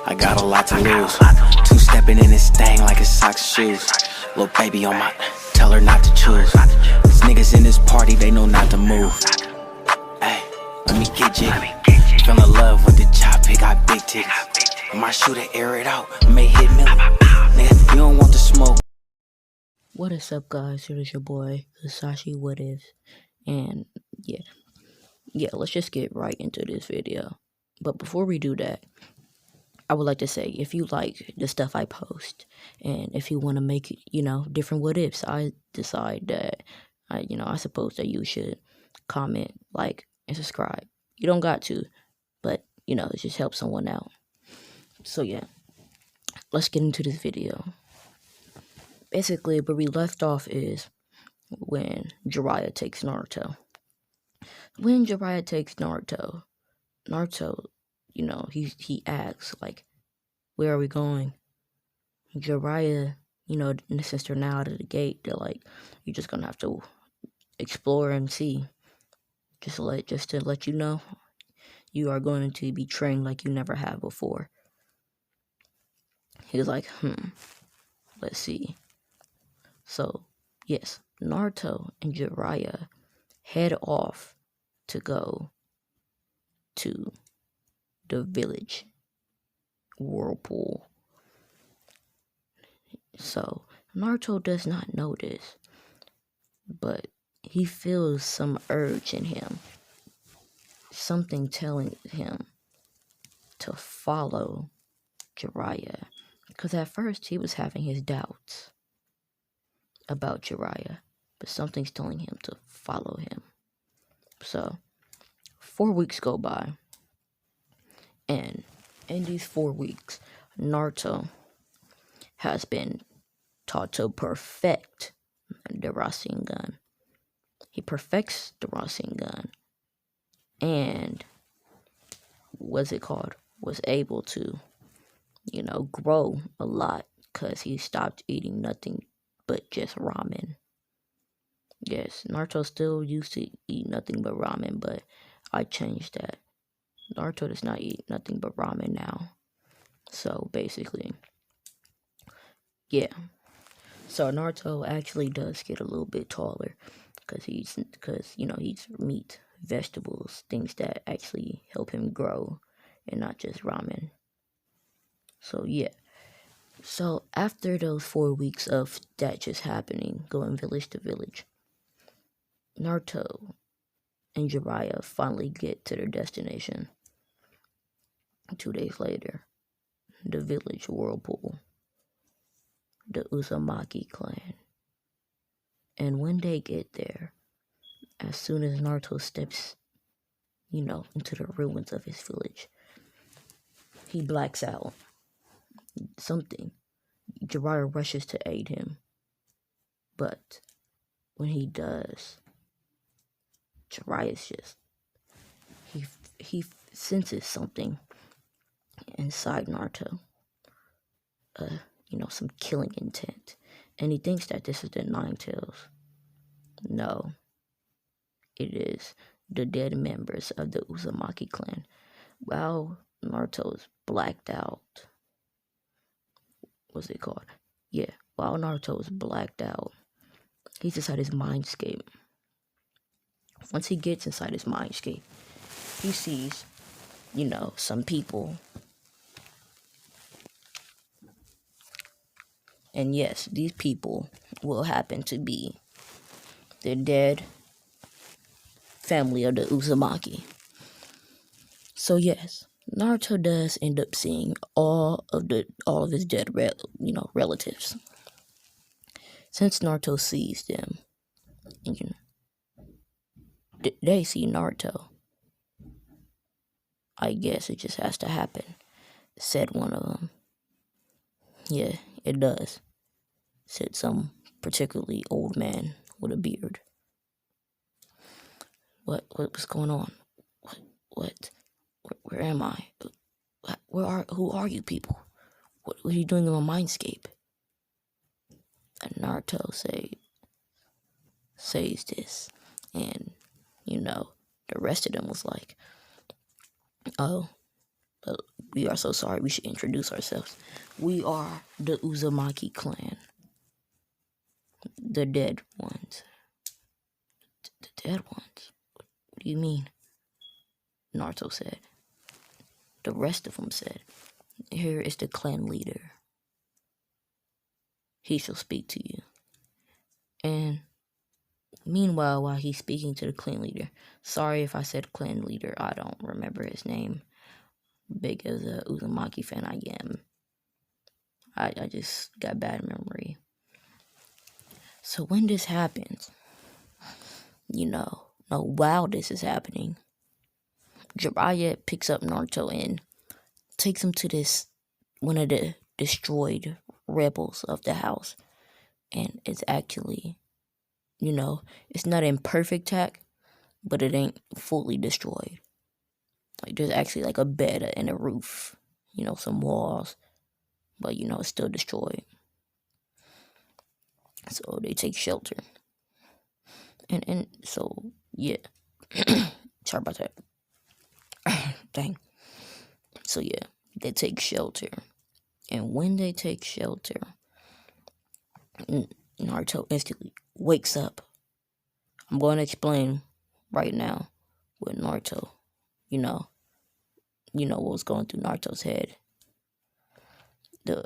I got a lot to lose. Two-stepping in this thing like it's socks shoes. Little baby on my, tell her not to choose. These niggas in this party, they know not to move. Hey, let me get you. Fell in love with the job, pick got big titties. I might shoot it, air it out, I may hit million. Nigga, you don't want the smoke. What is up, guys? It is your boy Hisashi What If, and yeah, let's just get right into this video. But before we do that, I would like to say, if you like the stuff I post, and if you want to make, different what ifs, I decide that, I suppose that you should comment, like, and subscribe. You don't got to, but, it just helps someone out. So yeah, let's get into this video. Basically, where we left off is when Jiraiya takes Naruto. When Jiraiya takes Naruto, he asks, like, where are we going? Jiraiya, and his sister now out of the gate, they're like, you're just gonna have to explore and see. Just to let you know, you are going to be trained like you never have before. He was like, let's see. So, yes, Naruto and Jiraiya head off to go to the village whirlpool. So, Naruto does not know this, but he feels some urge in him. Something telling him to follow Jiraiya. Because at first he was having his doubts about Jiraiya, but something's telling him to follow him. So, 4 weeks go by, and in these 4 weeks, Naruto has been taught to perfect the Rasengan. He perfects the Rasengan, and was able to, grow a lot, because he stopped eating nothing but just ramen. Yes, Naruto still used to eat nothing but ramen, but I changed that. Naruto does not eat nothing but ramen now. So basically, yeah. So Naruto actually does get a little bit taller because he's meat, vegetables, things that actually help him grow and not just ramen. So yeah. So after those 4 weeks of that just happening, going village to village, Naruto and Jiraiya finally get to their destination. 2 days later, the village whirlpool, the Uzumaki clan. And when they get there, as soon as Naruto steps, into the ruins of his village, he blacks out. Something. Jiraiya rushes to aid him. But when he does, Jiraiya's just, he senses something inside Naruto. Some killing intent. And he thinks that this is the Nine Tails. No. It is the dead members of the Uzumaki clan. While Naruto is blacked out. What's it called? Yeah. While Naruto is blacked out, he's inside his mindscape. Once he gets inside his mindscape, he sees, some people. And yes, these people will happen to be the dead family of the Uzumaki. So yes, Naruto does end up seeing all of his dead relatives. Since Naruto sees them, and they see Naruto, I guess it just has to happen, said one of them. Yeah, it does, said some particularly old man with a beard. What's going on? What? Where am I? Who are you people? What are you doing in my mindscape? And Naruto says this, and the rest of them was like, oh, We are so sorry. We should introduce ourselves. We are the Uzumaki clan. The dead ones. The dead ones? What do you mean? Naruto said. The rest of them said, here is the clan leader. He shall speak to you. And meanwhile, while he's speaking to the clan leader, sorry if I said clan leader, I don't remember his name. Big as a Uzumaki fan I am. I just got bad memory. So when this happens, while this is happening, Jiraiya picks up Naruto and takes him to this one of the destroyed rebels of the house. And it's actually, it's not in perfect tack, but it ain't fully destroyed. Like there's actually like a bed and a roof, some walls, but it's still destroyed. So they take shelter. And so yeah. Sorry about that. Dang. So yeah, they take shelter. And when they take shelter, Naruto instantly wakes up. I'm going to explain right now with Naruto. What was going through Naruto's head. The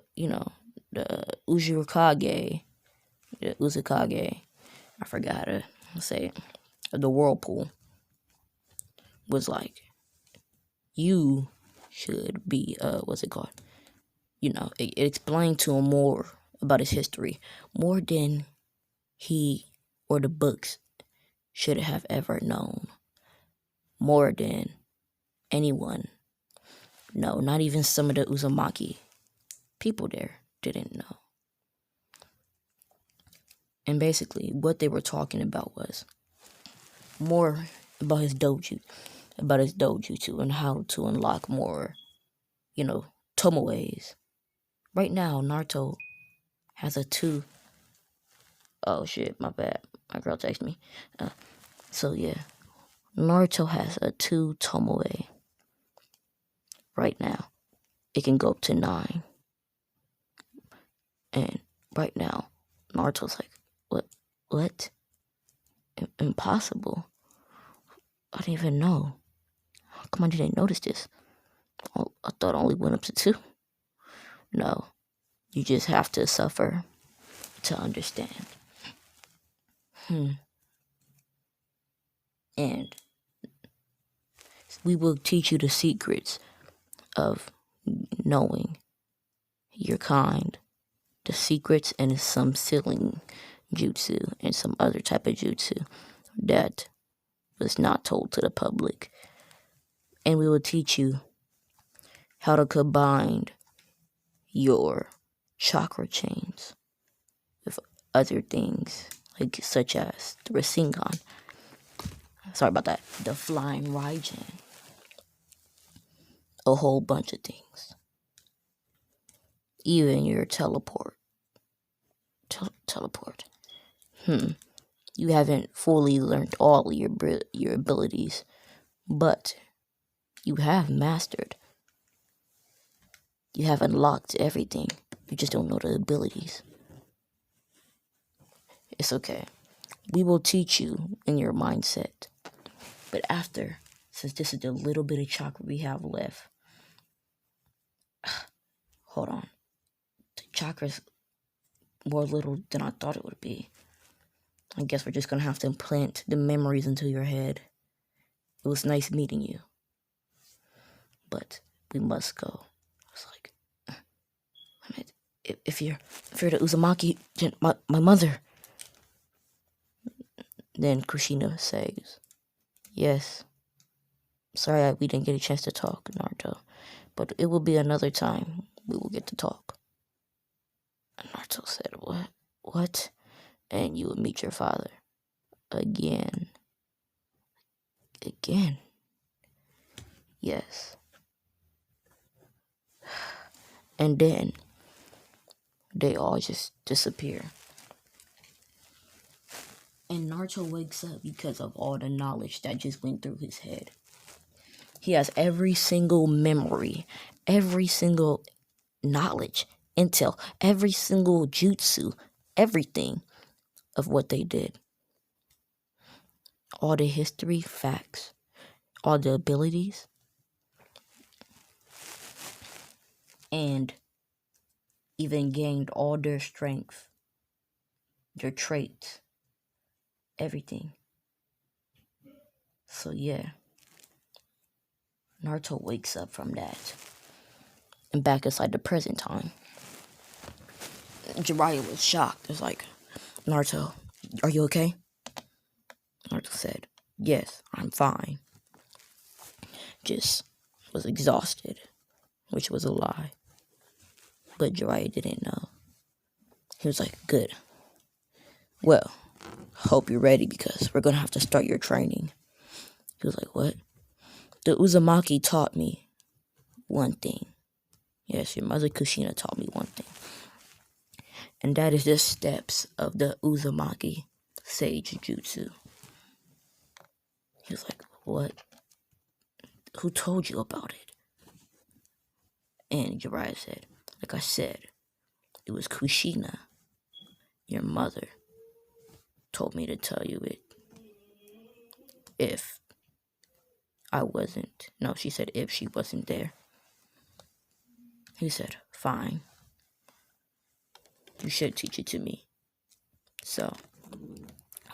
Uzukage, I forgot how to say it. The whirlpool was like, you should be, what's it called? It explained to him more about his history, more than he or the books should have ever known, more than anyone. No, not even some of the Uzumaki people there didn't know. And basically, what they were talking about was more about his dojutsu, and how to unlock more, tomoes. Right now, Naruto has a 2. Oh shit, my bad. My girl texted me. So yeah, Naruto has a 2 tomoe. Right now, it can go up to 9. And right now, Naruto's like, what? Impossible. I didn't even know. How come I didn't notice this? Oh, I thought it only went up to 2. No, you just have to suffer to understand. And we will teach you the secrets of knowing your kind, the secrets and some sealing jutsu and some other type of jutsu that was not told to the public. And we will teach you how to combine your chakra chains with other things, like such as the Rasengan. Sorry about that. The flying Raijin. A whole bunch of things. Even your teleport. Teleport. You haven't fully learned all your abilities, but you have mastered. You have unlocked everything. You just don't know the abilities. It's okay. We will teach you in your mindset. But after, since this is the little bit of chakra we have left, hold on. The chakra's more little than I thought it would be. I guess we're just going to have to implant the memories into your head. It was nice meeting you. But we must go. I was like, if you're the Uzumaki, my mother. Then Kushina says, yes. Sorry we didn't get a chance to talk, Naruto. But it will be another time we will get to talk. And Naruto said, what? And you will meet your father. Again. Yes. And then they all just disappear. And Naruto wakes up because of all the knowledge that just went through his head. He has every single memory, every single knowledge, intel, every single jutsu, everything of what they did. All the history, facts, all the abilities, and even gained all their strength, their traits, everything. So yeah, Naruto wakes up from that. And back inside the present time, Jiraiya was shocked. It's like, Naruto, are you okay? Naruto said, yes, I'm fine. Just was exhausted, which was a lie. But Jiraiya didn't know. He was like, good. Well, hope you're ready because we're going to have to start your training. He was like, what? The Uzumaki taught me one thing. Yes, your mother Kushina taught me one thing. And that is the steps of the Uzumaki Sage Jutsu. He was like, what? Who told you about it? And Jiraiya said, like I said, it was Kushina, your mother, told me to tell you it. If I wasn't, no, she said if she wasn't there. He said, fine. You should teach it to me. So,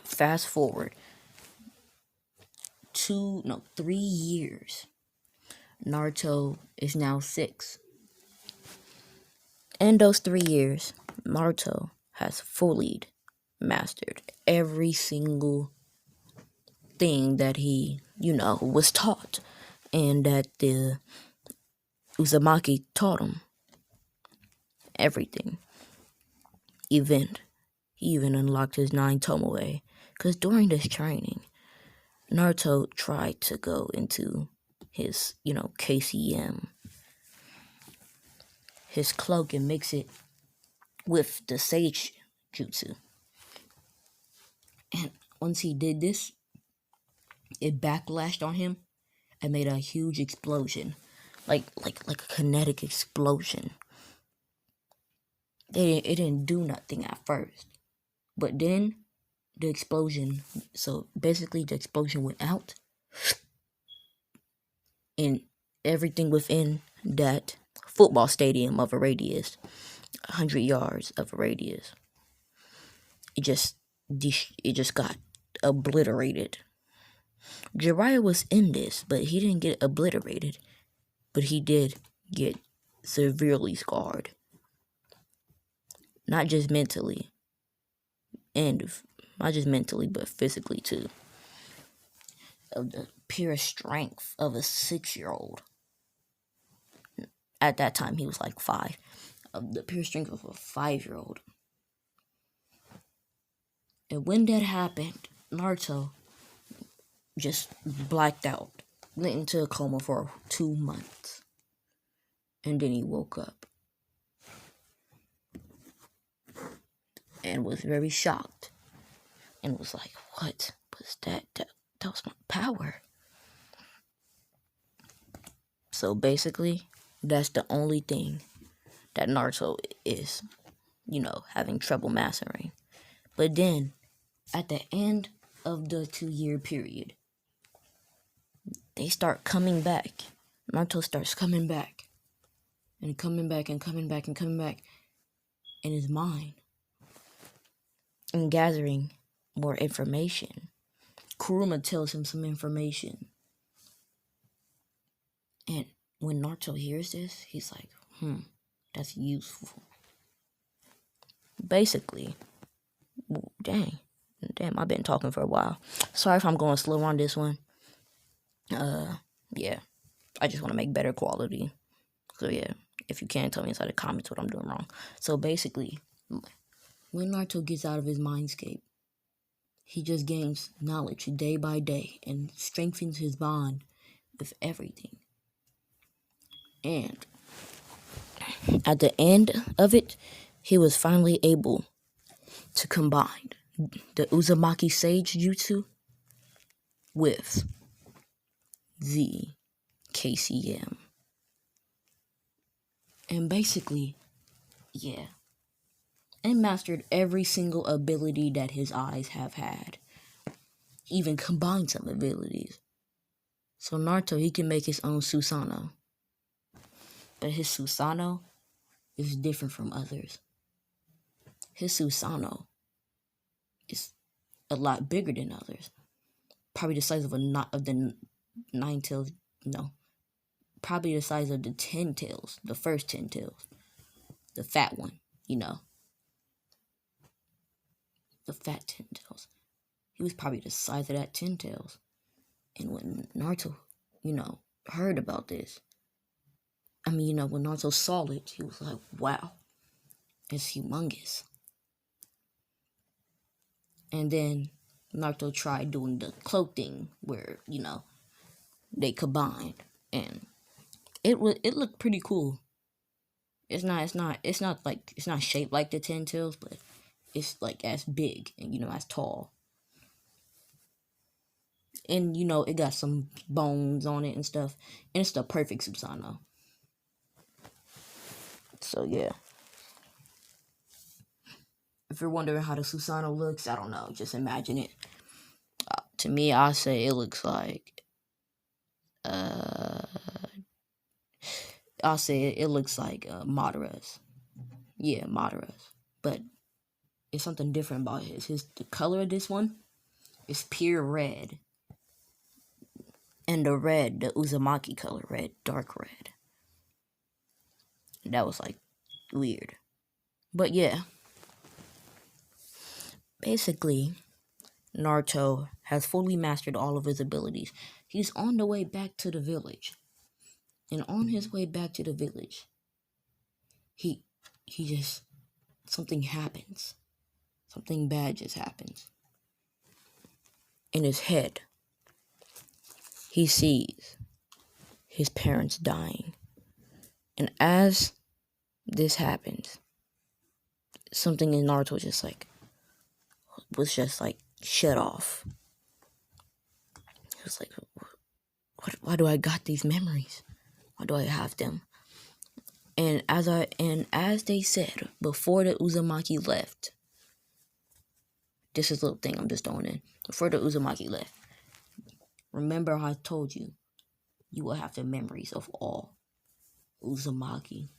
fast forward 3 years. Naruto is now 6. In those 3 years, Naruto has fully mastered every single thing that he, was taught and that the Uzumaki taught him. Everything. He even unlocked his 9 Tomoe. Because during this training, Naruto tried to go into his, KCM, his cloak, and mix it with the Sage Jutsu. And once he did this, it backlashed on him and made a huge explosion. Like a kinetic explosion. It didn't do nothing at first. But then the explosion, so basically the explosion went out. And everything within that football stadium of a radius, 100 yards of a radius, it just got obliterated. Jiraiya was in this, but he didn't get obliterated. But he did get severely scarred. Not just mentally, but physically too. Of the pure strength of a 6-year-old. At that time, he was like 5. Of the pure strength of a 5-year-old. And when that happened, Naruto just blacked out. Went into a coma for 2 months. And then he woke up. And was very shocked. And was like, what was that? That was my power. So basically, that's the only thing that Naruto is, having trouble mastering. But then, at the end of the 2-year period, they start coming back. Naruto starts coming back. And coming back and coming back and coming back in his mind. And gathering more information. Kuruma tells him some information. And when Naruto hears this, he's like, that's useful. Basically, dang, I've been talking for a while. Sorry if I'm going slow on this one. Yeah, I just want to make better quality. So yeah, if you can, tell me inside the comments what I'm doing wrong. So basically, when Naruto gets out of his mindscape, he just gains knowledge day by day and strengthens his bond with everything. And at the end of it, he was finally able to combine the Uzumaki Sage Jutsu with the KCM. And basically, yeah. And mastered every single ability that his eyes have had. Even combined some abilities. So Naruto, he can make his own Susanoo. But his Susanoo is different from others. His Susanoo is a lot bigger than others. Probably the size of the 9 tails. No. Probably the size of the 10 tails. The first 10 tails. The fat one, The fat 10 tails. He was probably the size of that 10 tails. And when Naruto, heard about this, when Naruto saw it, he was like, wow, it's humongous. And then Naruto tried doing the cloak thing where, they combined. And it looked pretty cool. It's not shaped like the 10 tails, but it's like as big and, as tall. And, it got some bones on it and stuff. And it's the perfect Susanoo. So, yeah. If you're wondering how the Susanoo looks, I don't know. Just imagine it. To me, I say it looks like... I'll say it looks like Madara's. Yeah, Madara's. But it's something different about the color of this one is pure red. And the red, the Uzumaki color red, dark red. That was like weird. But yeah. Basically, Naruto has fully mastered all of his abilities. He's on the way back to the village. And on his way back to the village, he just, something happens. Something bad just happens. In his head, he sees his parents dying. And as this happens, something in Naruto was just shut off. It was like, why do I got these memories? Why do I have them? And as they said, before the Uzumaki left, this is a little thing I'm just throwing in. Before the Uzumaki left, remember how I told you, you will have the memories of all Uzumaki.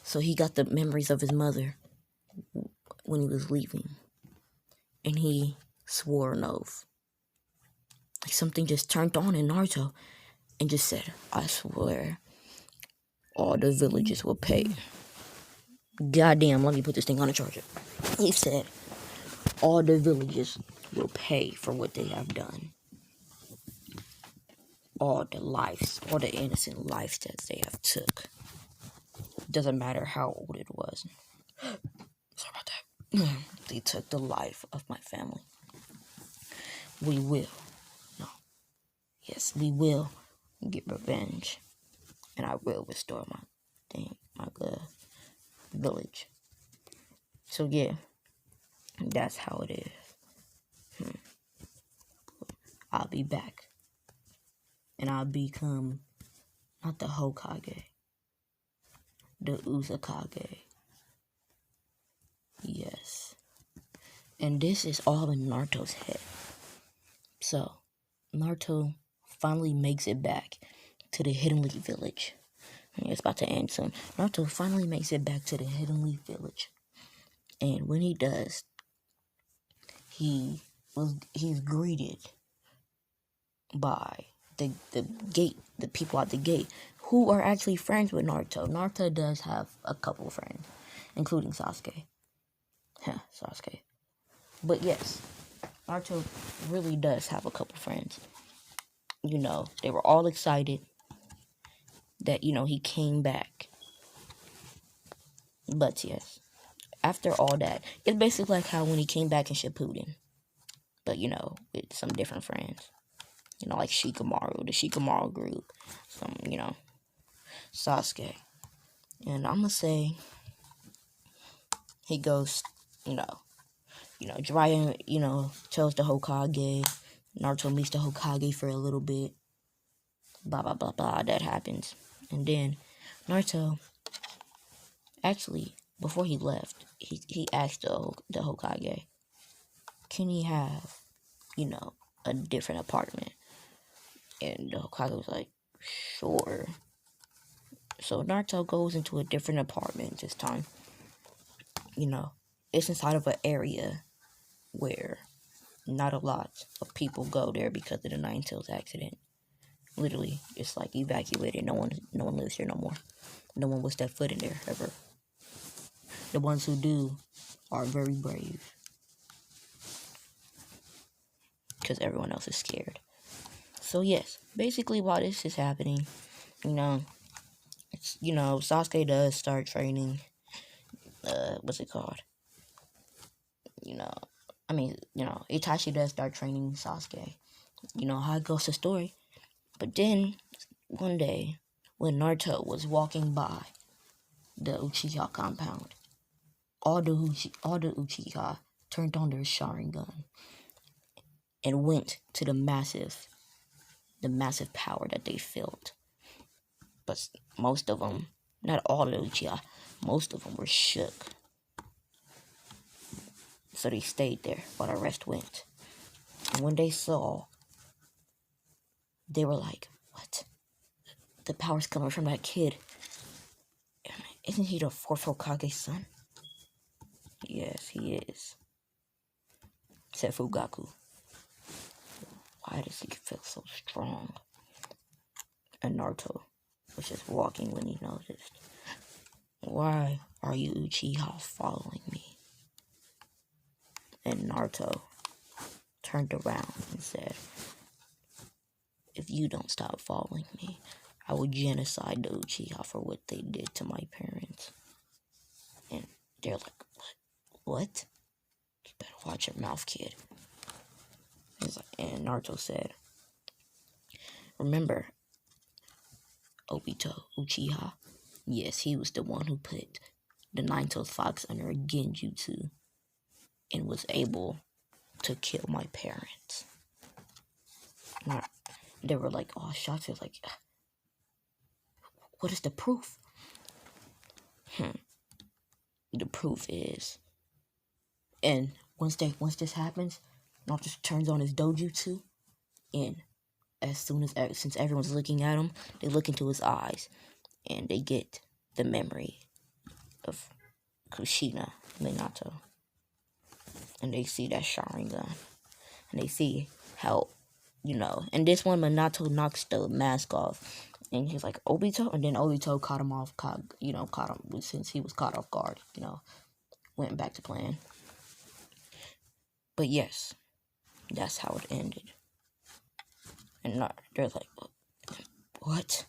So he got the memories of his mother when he was leaving. And he swore an oath. Something just turned on in Naruto and just said, I swear, all the villages will pay. Goddamn, let me put this thing on the charger. He said, all the villages will pay for what they have done. All the innocent lives that they have took. Doesn't matter how old it was. Sorry about that. They took the life of my family. We will. No. Yes, we will get revenge. And I will restore my village. So yeah, that's how it is. I'll be back. And I'll become not the Hokage, the Uzukage. Yes. And this is all in Naruto's head. So, Naruto finally makes it back to the Hidden Leaf Village. It's about to end soon. Naruto finally makes it back to the Hidden Leaf Village. And when he does, he's greeted by the people at the gate, who are actually friends with Naruto. Naruto does have a couple friends, including Sasuke. Sasuke. But yes, Naruto really does have a couple friends. They were all excited that, he came back. But yes, after all that, it's basically like how when he came back in Shippuden. But, with some different friends. Like Shikamaru, the Shikamaru group. Some, Sasuke. And I'm gonna say he goes, Jiraiya, tells the Hokage. Naruto meets the Hokage for a little bit. blah, blah, blah, blah, that happens. And then Naruto, actually, before he left, he asked the Hokage, can he have, you know, a different apartment? And the Hokage was like, sure. So Naruto goes into a different apartment this time. You know, it's inside of an area where not a lot of people go there because of the Nine Tails accident. Literally, it's like evacuated. No one lives here no more. No one will step foot in there ever. The ones who do are very brave, because everyone else is scared. So yes, basically while this is happening, Sasuke does start training. What's it called? Itachi does start training Sasuke. You know how it goes the story. But then one day, when Naruto was walking by the Uchiha compound, all the Uchiha turned on their Sharingan and went to the massive power that they felt. But most of them, not all the Uchiha, most of them were shook. So they stayed there while the rest went. And when they saw, they were like, what? The power's coming from that kid. Isn't he the fourth Hokage's son? Yes, he is. Said Fugaku. Why does he feel so strong? And Naruto was just walking when he noticed. Why are you Uchiha following me? And Naruto turned around and said, if you don't stop following me, I will genocide the Uchiha for what they did to my parents. And they're like, what? You better watch your mouth, kid. And Naruto said, remember Obito Uchiha? Yes, he was the one who put the Nine-Tailed Fox under a genjutsu and was able to kill my parents. Now, they were like, oh, shots are like, what is the proof? The proof is, and once this happens, Naruto just turns on his dojutsu, and since everyone's looking at him, they look into his eyes, and they get the memory of Kushina Minato, and they see that Sharingan, and they see how, and this one Minato knocks the mask off, and he's like, Obito, and then Obito caught him since he was caught off guard, went back to plan. But yes, that's how it ended. And they're like, what?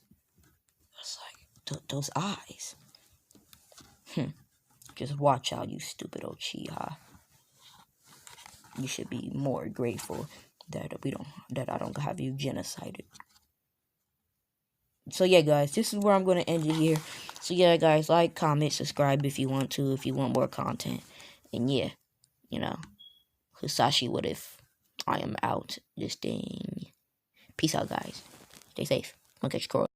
It's like, those eyes. Just watch out, you stupid Uchiha. You should be more grateful that I don't have you genocided. So yeah, guys, this is where I'm going to end it here. So yeah, guys, like, comment, subscribe if you want to, if you want more content. And yeah, Hisashi, what if I am out this thing? Peace out, guys. Stay safe. Don't catch your